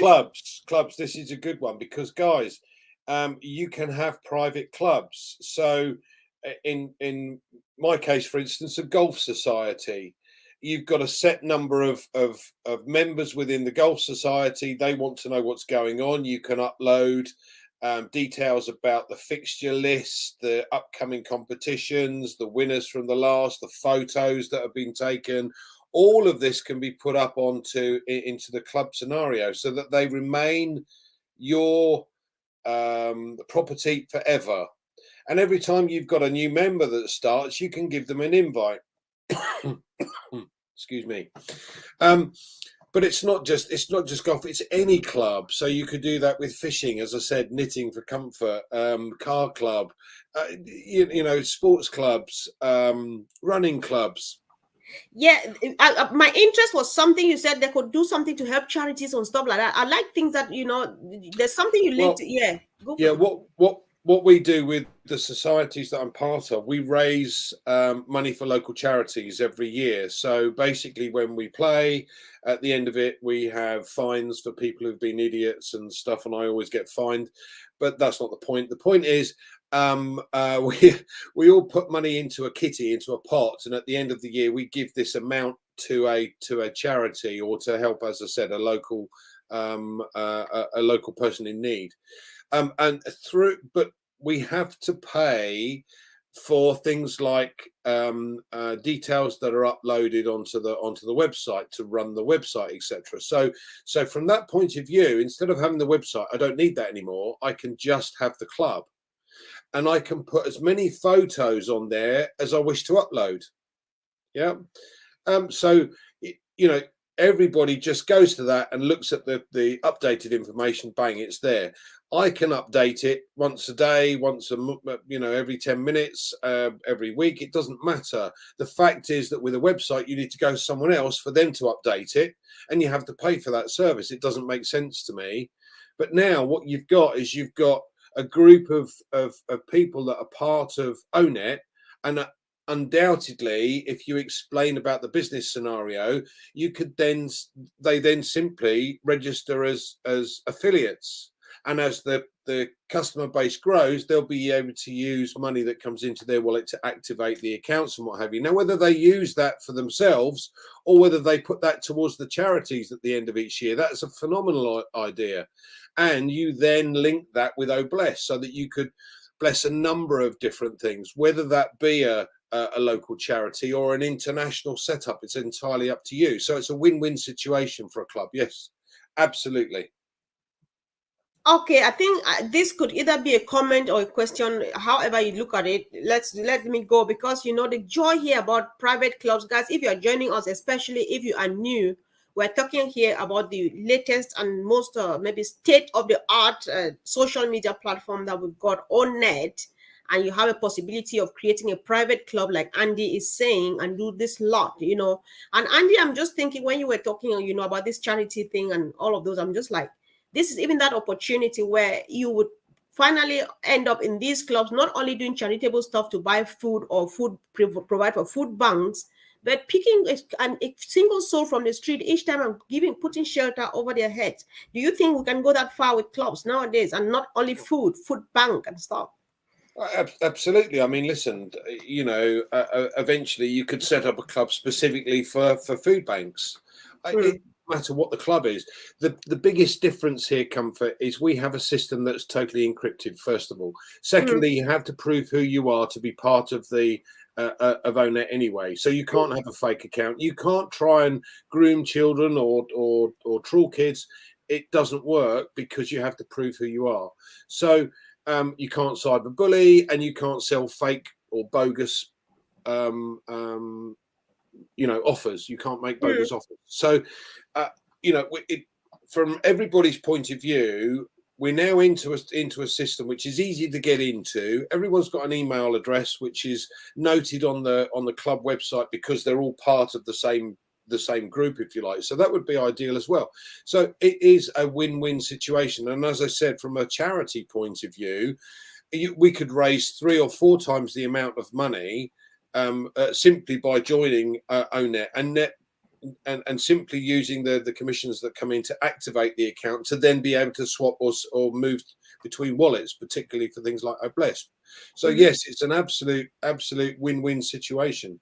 clubs. This is a good one because, guys, you can have private clubs. So, in my case, for instance, a golf society, you've got a set number of members within the golf society. They want to know what's going on. You can upload details about the fixture list, the upcoming competitions, the winners from the last, the photos that have been taken. All of this can be put up into the club scenario so that they remain your property forever. And every time you've got a new member that starts, you can give them an invite. Excuse me. But it's not just golf, it's any club. So you could do that with fishing, as I said, knitting for comfort, car club, sports clubs, running clubs. Yeah, my interest was something you said they could do something to help charities and stuff like that. I like things that, there's something you linked. Yeah. What we do with the societies that I'm part of, we raise money for local charities every year. So basically when we play, at the end of it, we have fines for people who've been idiots and stuff, and I always get fined. But that's not the point. The point is we all put money into a kitty, into a pot, and at the end of the year, we give this amount to a charity or to help, as I said, a local person in need. But we have to pay for things like details that are uploaded onto the website to run the website, etc. So from that point of view, instead of having the website, I don't need that anymore. I can just have the club, and I can put as many photos on there as I wish to upload. Yeah. So everybody just goes to that and looks at the updated information. Bang, it's there. I can update it once a day, every 10 minutes, every week. It doesn't matter. The fact is that with a website, you need to go to someone else for them to update it, and you have to pay for that service. It doesn't make sense to me. But now what you've got is you've got a group of people that are part of O-Net, and undoubtedly, if you explain about the business scenario, they then simply register as affiliates. And as the customer base grows, they'll be able to use money that comes into their wallet to activate the accounts and what have you. Now, whether they use that for themselves or whether they put that towards the charities at the end of each year, that's a phenomenal idea. And you then link that with O-Bless so that you could bless a number of different things, whether that be a local charity or an international setup. It's entirely up to you. So it's a win-win situation for a club. Yes, absolutely. Okay, I think this could either be a comment or a question, however you look at it. Let me go, because the joy here about private clubs, guys, if you're joining us, especially if you are new, we're talking here about the latest and most maybe state-of-the-art social media platform that we've got, O-Net, and you have a possibility of creating a private club like Andy is saying, and do this lot, And Andy, I'm just thinking when you were talking, about this charity thing and all of those, I'm just like, this is even that opportunity where you would finally end up in these clubs, not only doing charitable stuff to buy food or provide for food banks, but picking a single soul from the street each time and putting shelter over their heads. Do you think we can go that far with clubs nowadays, and not only food bank and stuff? Absolutely. I mean, listen, eventually you could set up a club specifically for food banks. It, matter what the club is. The biggest difference here, Comfort, is we have a system that's totally encrypted, first of all. Secondly, you have to prove who you are to be part of the of O-Net anyway. So you can't have a fake account. You can't try and groom children or troll kids. It doesn't work because you have to prove who you are. So you can't cyberbully, and you can't sell fake or bogus offers. You can't make bogus offers. So from everybody's point of view, we're now into a system which is easy to get into. Everyone's got an email address which is noted on the club website because they're all part of the same group, if you like. So that would be ideal as well. So it is a win-win situation. And as I said, from a charity point of view, we could raise 3 or 4 times the amount of money simply by joining O-Net. And and simply using the commissions that come in to activate the account to then be able to swap or move between wallets, particularly for things like OBless. So yes, it's an absolute win-win situation.